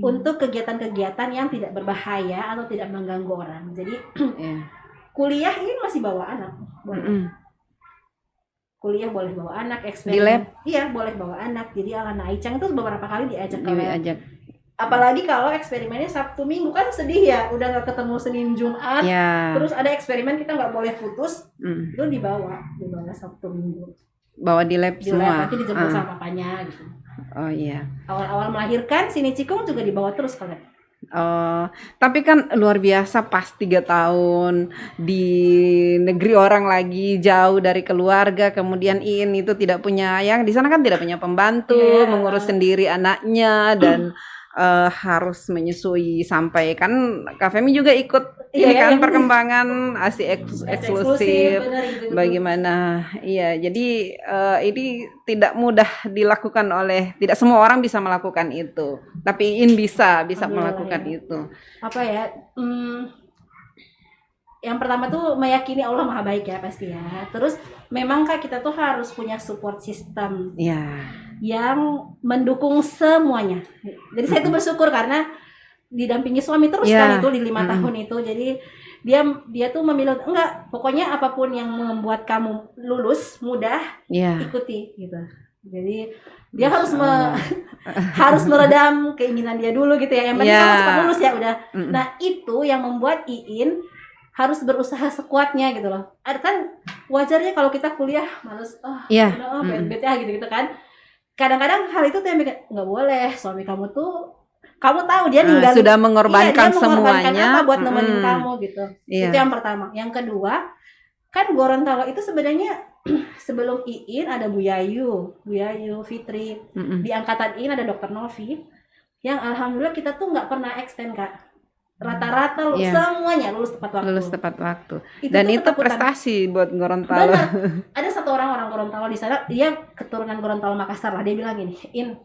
untuk kegiatan-kegiatan yang tidak berbahaya atau tidak mengganggu orang. Jadi kuliah ini masih bawa anak, boleh. Kuliah boleh bawa anak, eksperimen. Di lab? Iya, boleh bawa anak. Jadi Alana Aicang itu beberapa kali diajak. Apalagi kalau eksperimennya Sabtu Minggu, kan sedih ya, udah nggak ketemu Senin Jumat. Terus ada eksperimen kita nggak boleh putus, itu dibawa Sabtu Minggu. Bawa di lab semua. Di lab, nanti dijemput sama papanya gitu. Oh iya. Awal-awal melahirkan sini Cikung juga dibawa terus kalian. Tapi kan luar biasa pas 3 tahun di negeri orang lagi, jauh dari keluarga, kemudian itu tidak punya, yang di sana kan tidak punya pembantu, mengurus sendiri anaknya dan harus menyusui sampai kan Kak Femi juga ikut perkembangan ASI eksklusif bagaimana jadi ini tidak mudah dilakukan tidak semua orang bisa melakukan itu, tapi bisa melakukan itu. Yang pertama tuh meyakini Allah Maha Baik ya pasti ya. Terus memang Kak kita tuh harus punya support system yang mendukung semuanya. Jadi saya tuh bersyukur karena didampingi suami terus kan itu di 5 tahun itu. Jadi dia tuh memilih enggak, pokoknya apapun yang membuat kamu lulus mudah ikuti gitu. Jadi dia harus harus meredam keinginan dia dulu gitu ya. Yang penting kamu cepat lulus ya udah. Nah, itu yang membuat Iin harus berusaha sekuatnya gitu loh. Kan wajarnya kalau kita kuliah males, bete gitu kan. Kadang-kadang hal itu tuh yang bikin nggak boleh. Suami kamu tuh, kamu tahu dia ninggalin, sudah mengorbankan semuanya apa buat nemenin kamu gitu. Itu yang pertama. Yang kedua, kan Gorontalo itu sebenarnya sebelum Iin ada Bu Yayu Fitri. Di angkatan Iin ada Dr. Novi. Yang alhamdulillah kita tuh nggak pernah extend Kak. Rata-rata semuanya lulus tepat waktu. Dan itu prestasi buat Gorontalo. Benar. Ada satu orang Gorontalo di sana, dia keturunan Gorontalo Makassar lah. Dia bilang gini, In,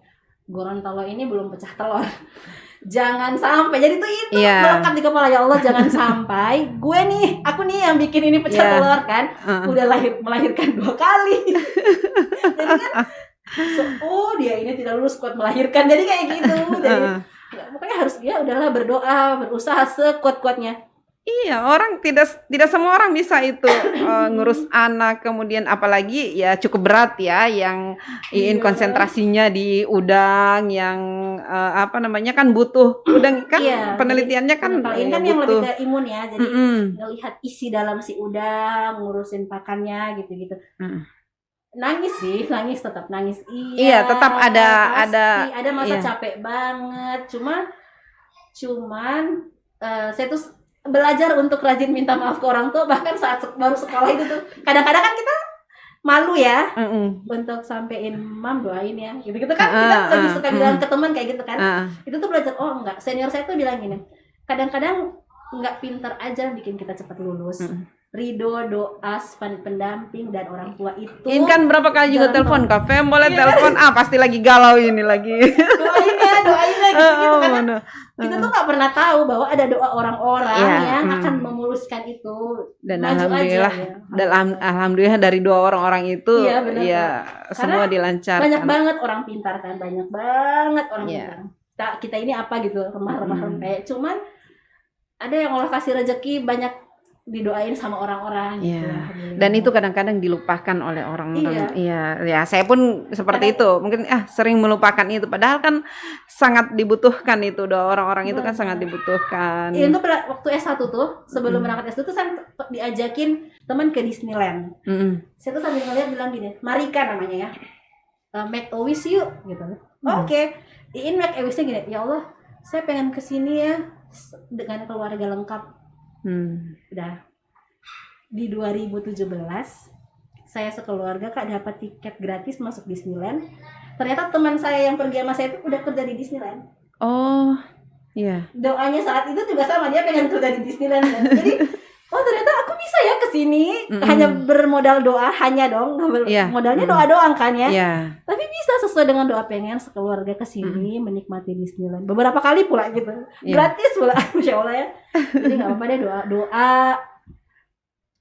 Gorontalo ini belum pecah telur. Jangan sampai. Jadi tuh itu melekat di kepala, ya Allah jangan sampai aku nih yang bikin ini pecah telur kan. Udah melahirkan 2 kali. Jadi kan dia ini tidak lulus kuat melahirkan. Jadi kayak gitu. Jadi makanya harus udahlah berdoa, berusaha sekuat-kuatnya. Iya, orang tidak semua orang bisa itu ngurus anak, kemudian apalagi ya cukup berat ya yang konsentrasinya di udang yang kan butuh udang kan penelitiannya kan paling kan yang lebih ke imun ya. Jadi ngelihat isi dalam si udang, ngurusin pakannya gitu-gitu. Nangis tetap nangis. Iya, tetap ada masa capek banget. Cuman saya tuh belajar untuk rajin minta maaf ke orang tua, bahkan saat baru sekolah itu tuh kadang-kadang kan kita malu ya untuk sampein, Mam doain ya gitu kan. Kita lebih suka bilang ke teman kayak gitu kan. Itu tuh belajar, enggak, senior saya tuh bilang gini, kadang-kadang enggak pintar aja bikin kita cepat lulus. Ridho, doa, pendamping dan orang tua itu. Ini kan berapa kali juga telepon Kak Fem, boleh telepon pasti lagi galau ini lagi. Doain lagi gitu kan. Kita tuh nggak pernah tahu bahwa ada doa orang-orang yang akan memuluskan itu. Dan alhamdulillah, alhamdulillah dari doa orang-orang itu semua dilancarkan. Banyak banget orang pintar kan, banyak banget orang pintar. Kita ini apa gitu, remah-remah rempeh. Cuman ada yang Allah kasih rezeki banyak didoain sama orang-orang gitu. Iya. Alhamdulillah. Dan itu kadang-kadang dilupakan oleh orang-orang. Iya. Iya, ya saya pun seperti itu. Mungkin sering melupakan itu. Padahal kan sangat dibutuhkan itu doa orang-orang itu kan Benar. sangat dibutuhkan. Iya, itu waktu S1 tuh, sebelum Mm-mm. berangkat S1 tuh saya diajakin teman ke Disneyland. Mm-mm. Saya tuh sambil ngeliat bilang gini, Marika namanya ya, make a wish yuk gitu. Oke. Iin make a wish-nya gini, ya Allah, saya pengen kesini ya dengan keluarga lengkap. Udah di 2017 saya sekeluarga Kak dapat tiket gratis masuk Disneyland. Ternyata teman saya yang pergi sama saya itu udah kerja di Disneyland. Oh, iya. Doanya saat itu juga sama, dia pengen kerja di Disneyland kan. Jadi oh ternyata aku bisa ya kesini. Hanya bermodal doa, hanya dong Iya. modalnya doa doang kan ya. Iya. Tapi bisa sesuai dengan doa, pengen sekeluarga kesini menikmati Disneyland beberapa kali pula gitu. Iya. Gratis pula. Masya Allah ya. Jadi nggak apa-apa deh doa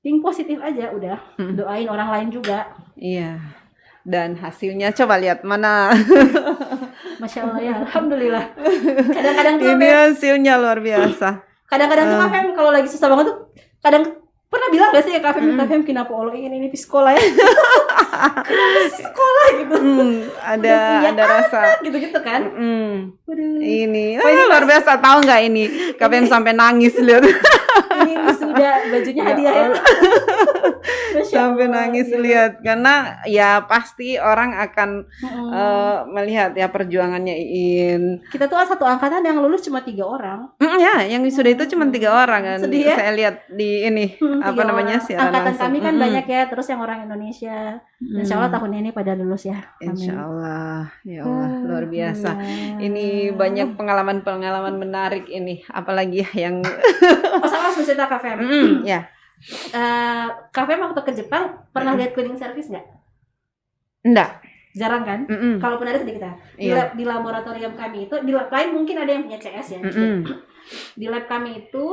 think positif aja udah. Doain orang lain juga. Iya. Dan hasilnya coba lihat mana. Masya Allah ya, alhamdulillah. Kadang-kadang tuh Ini hasilnya luar biasa. kadang-kadang tuh KFM kalau lagi susah banget tuh kadang pernah bilang gak sih ya KFM kenapa Allah ini sekolah ya. Kenapa sih sekolah gitu. Ada rasa gitu-gitu kan. Waduh. Ini luar biasa, tahu nggak ini KPM sampai nangis lihat. Ini sudah bajunya hadiah ya. Sampai nangis lihat karena ya pasti orang akan melihat ya perjuangannya Iin. Kita tuh satu angkatan yang lulus cuma 3 orang. Ya, yang wisuda itu cuma 3 orang kan. Sedih ya? Saya lihat di ini apa namanya siaran angkatan langsung. kami kan banyak ya, terus yang orang Indonesia. Insya Allah tahun ini pada lulus ya. Amin. Insya Allah, ya Allah luar biasa. Ini banyak pengalaman-pengalaman menarik ini, apalagi yang Oh sama cerita KFM. ya. KFM waktu ke Jepang pernah lihat cleaning service nggak? Enggak. Jarang kan? Kalaupun ada sedikit ya. Di laboratorium kami itu, di lab lain mungkin ada yang punya CS ya. Di lab kami itu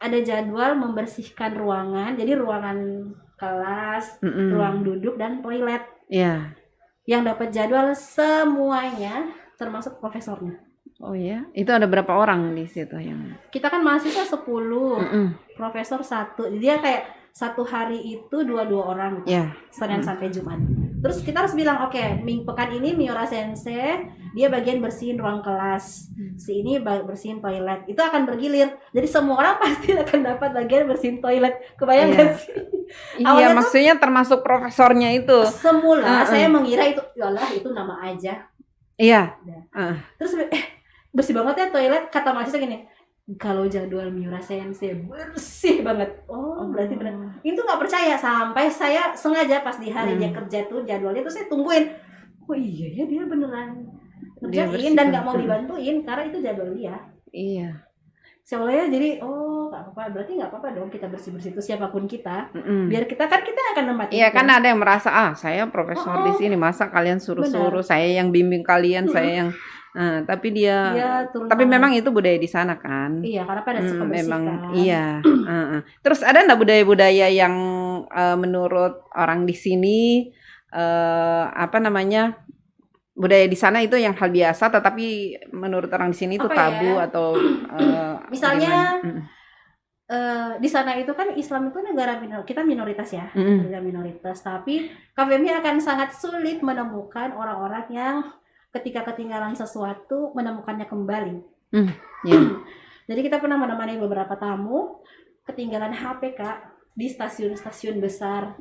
ada jadwal membersihkan ruangan. Jadi ruangan kelas, ruang duduk dan toilet. Iya. Yang dapat jadwal semuanya termasuk profesornya. Oh ya, itu ada berapa orang di situ yang? Kita kan mahasiswa 10, profesor 1. Jadi dia kayak satu hari itu 2 orang gitu. Yeah. Senin sampai Jumat. Terus kita harus bilang, oke, pekan ini Miura Sensei dia bagian bersihin ruang kelas. Si ini bersihin toilet. Itu akan bergilir. Jadi semua orang pasti akan dapat bagian bersihin toilet. Kebayang gak sih? Iya, maksudnya termasuk profesornya itu. Semula saya mengira itu, yalah itu nama aja. Iya. Terus bersih banget ya toilet, kata mahasiswa gini, kalau jadwal Miura Sensei bersih banget. Oh berarti benar. Itu nggak percaya sampai saya sengaja pas di hari dia kerja tuh jadwalnya tuh saya tungguin. Oh iya ya dia beneran ngerjain dan nggak mau dibantuin karena itu jadwal dia. Iya. Soalnya jadi nggak apa-apa, berarti nggak apa-apa dong kita bersih-bersih itu siapapun kita. Biar kita akan nempatin. Iya kan ada yang merasa saya profesor di sini masa kalian suruh-suruh, saya yang bimbing kalian, saya yang tapi dia tapi memang itu budaya di sana kan. Iya, karena pada suka bersih memang kan. Iya. Terus ada enggak budaya-budaya yang menurut orang di sini apa namanya? Budaya di sana itu yang hal biasa tetapi menurut orang di sini itu tabu atau misalnya di sana itu kan Islam itu negara kita minoritas ya, negara minoritas, tapi KBMI akan sangat sulit menemukan orang-orang yang ketika ketinggalan sesuatu menemukannya kembali. Jadi kita pernah menemani beberapa tamu ketinggalan HP Kak di stasiun-stasiun besar.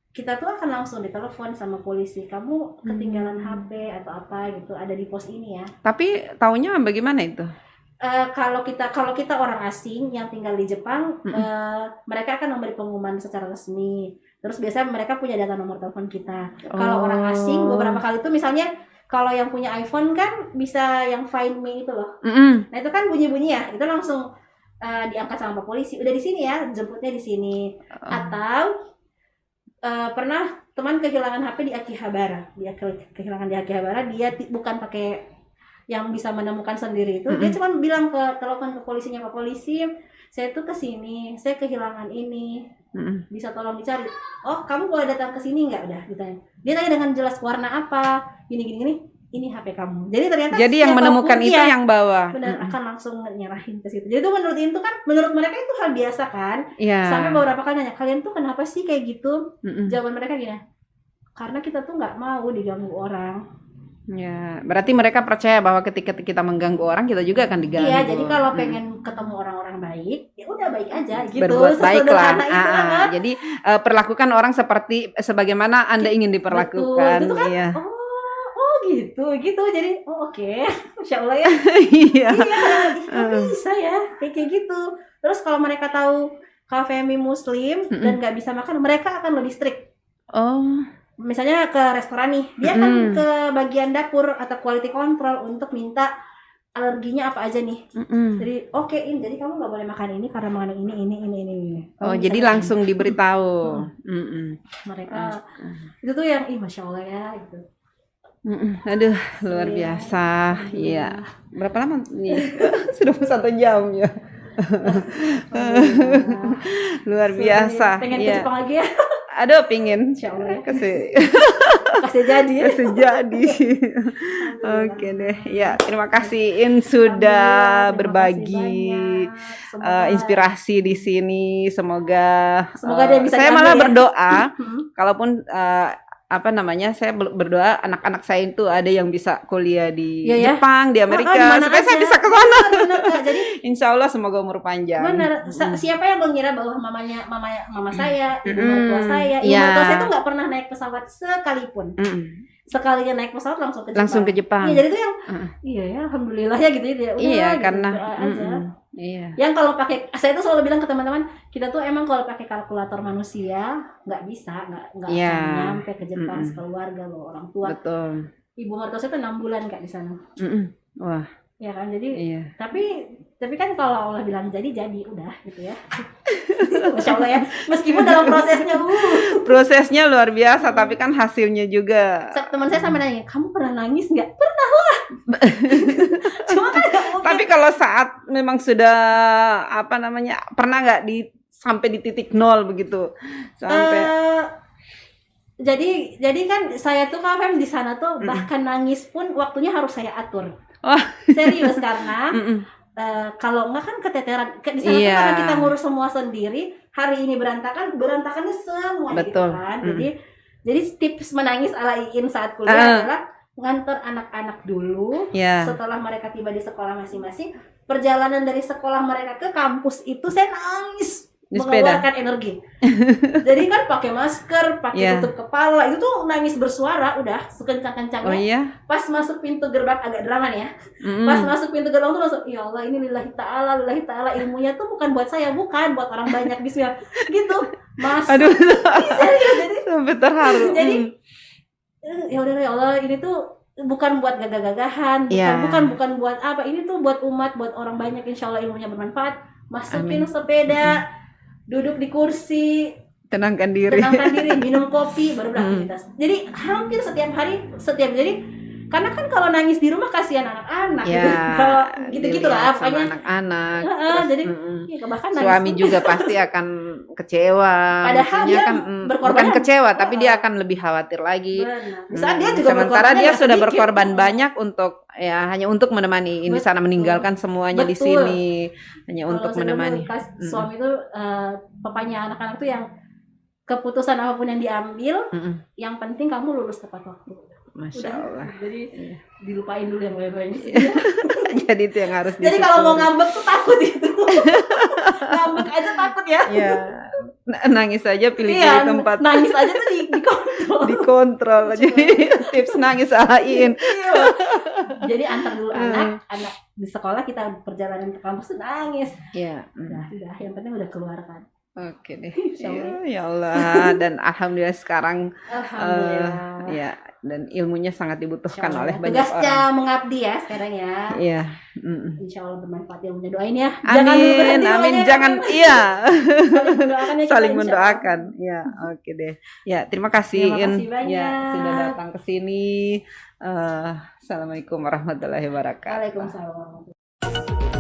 Kita tuh akan langsung ditelepon sama polisi, kamu ketinggalan HP atau apa gitu, ada di pos ini ya. Tapi taunya bagaimana itu? Kalau kita orang asing yang tinggal di Jepang, mereka akan memberi pengumuman secara resmi. Terus biasanya mereka punya data nomor telepon kita. Kalau orang asing beberapa kali itu misalnya kalau yang punya iPhone kan bisa yang Find Me itu loh. Nah itu kan bunyi-bunyi ya, itu langsung diangkat sama polisi. Udah di sini ya, jemputnya di sini. Atau pernah teman kehilangan HP di Akihabara. Dia kehilangan di Akihabara, dia bukan pakai yang bisa menemukan sendiri itu, dia cuma bilang telepon ke polisinya, Pak Polisi, saya tuh kesini, saya kehilangan ini, bisa tolong dicari. Oh, kamu boleh datang ke sini nggak? Udah ditanya. Dia tanya dengan jelas warna apa, gini. ini HP kamu. Jadi ternyata Jadi yang siapapun menemukan itu dia yang bawa. benar akan langsung nyerahin ke situ. Jadi itu menurut mereka itu hal biasa kan. Iya. Sampai beberapa kali nanya, kalian tuh kenapa sih kayak gitu? Mm-mm. Jawaban mereka gini, karena kita tuh nggak mau diganggu orang. Ya, berarti mereka percaya bahwa ketika kita mengganggu orang, kita juga akan diganggu. Iya, jadi kalau pengen ketemu orang-orang baik, ya udah baik aja gitu. Berbuat baik lah. Sesederhana itu kan. Jadi perlakukan orang sebagaimana Anda ingin diperlakukan. Betul, itu kan. Iya. Oh gitu. Jadi oke. Masya Allah ya. Iya. Kok bisa ya kayak gitu. Terus kalau mereka tahu Kak Femi Muslim dan nggak bisa makan, mereka akan lebih strict. Oh. Misalnya ke restoran nih, dia kan ke bagian dapur atau quality control untuk minta alerginya apa aja nih. Jadi okein, jadi kamu nggak boleh makan ini karena makan ini. Oh, jadi langsung diberitahu. Mereka itu tuh yang masya Allah ya gitu. Aduh, luar biasa. Iya. Berapa lama nih? Sudah 1 jam ya. Luar biasa. Pengen ke Jepang lagi ya? Aduh, pingin. Insyaallah ya. Kasih jadi. Oke deh. Ya, terima kasih In sudah berbagi inspirasi di sini. Semoga dia bisa saya malah ya. berdoa kalaupun saya berdoa anak-anak saya itu ada yang bisa kuliah di Jepang, di Amerika, supaya saya bisa ke sana. Jadi insya Allah semoga umur panjang. Benar. Siapa yang mengira bahwa mama saya, ibu mertua saya, itu nggak pernah naik pesawat sekalipun. Sekalinya naik pesawat langsung ke Jepang. Iya, jadi itu yang iya ya, alhamdulillah ya gitu ya. Iya, gitu, karena aja. Iya. Yang kalau pakai, saya tuh selalu bilang ke teman-teman, kita tuh emang kalau pakai kalkulator manusia nggak bisa, nggak akan nyampe ke Jepang sekeluarga loh, orang tua. Betul. Ibu mertua saya tuh 6 bulan Kak di sana. Wah. Ya kan, jadi tapi kan kalau Allah bilang jadi udah gitu ya. Masya Allah ya, meskipun dalam prosesnya luar biasa, tapi kan hasilnya juga. Teman saya sampai nanya, kamu pernah nangis nggak? Pernah lah. Cuma kan tapi kalau saat memang sudah pernah nggak sampai di titik 0 begitu sampai jadi kan saya tuh Kak di sana tuh bahkan nangis pun waktunya harus saya atur. Serius karena kalau enggak kan keteteran di sana tuh karena kita ngurus semua sendiri, hari ini berantakannya semua. Betul. Gitu kan. Jadi tips menangis ala Iin saat kuliah adalah nganter anak-anak dulu. Setelah mereka tiba di sekolah masing-masing, perjalanan dari sekolah mereka ke kampus itu saya nangis mengeluarkan energi. Jadi kan pakai masker, pakai tutup kepala, itu tuh nangis bersuara udah sekencang-kencangnya. Pas masuk pintu gerbang agak drama nih ya. Pas masuk pintu gerbang tuh langsung ya Allah ini lillahi ta'ala ilmunya tuh bukan buat saya, bukan buat orang banyak di sini. Gitu. Aduh. Serius jadi sampai terharu. Jadi ya udah ya Allah ini tuh bukan buat gagah-gagahan, bukan buat apa, ini tuh buat umat, buat orang banyak, insya Allah ilmunya bermanfaat. Masukin sepeda, duduk di kursi, tenangkan diri, minum kopi, baru beraktivitas. Jadi hampir setiap hari, jadi karena kan kalau nangis di rumah kasihan anak-anak, kalau gitu lah, pokoknya anak-anak. Jadi bahkan suami juga pasti akan kecewa. Padahal dia kan bukan kecewa, tapi dia akan lebih khawatir lagi. Saat dia juga sementara dia sudah berkorban banyak untuk hanya untuk menemani di sana, meninggalkan semuanya di sini hanya untuk menemani. Suami itu papanya anak-anak tuh yang keputusan apapun yang diambil, yang penting kamu lulus tepat waktu. Masya Allah. Jadi dilupain dulu yang lain-lain. Jadi itu yang harus Jadi kalau mau ngambek tuh takut itu. Ngambek aja takut ya. Iya. Nangis aja pilih-pilih tempat. Nangis aja tuh dikontrol. Dikontrol. Jadi tips nangis alain. Jadi antar dulu anak di sekolah, kita perjalanan ke kampus tuh nangis. Iya. Udah, yang penting udah keluarkan. Oke deh. Ya Allah, dan alhamdulillah sekarang ya, dan ilmunya sangat dibutuhkan oleh banyak orang. Tugasnya mengabdi ya sekarang ya. Iya. Insya Allah bermanfaat ilmunya, doain ya. Amin. Jangan iya. Saling mendoakan. Ya, oke deh. Ya, terima kasih In ya sudah datang ke sini. Assalamualaikum warahmatullahi wabarakatuh. Waalaikumsalam warahmatullahi wabarakatuh.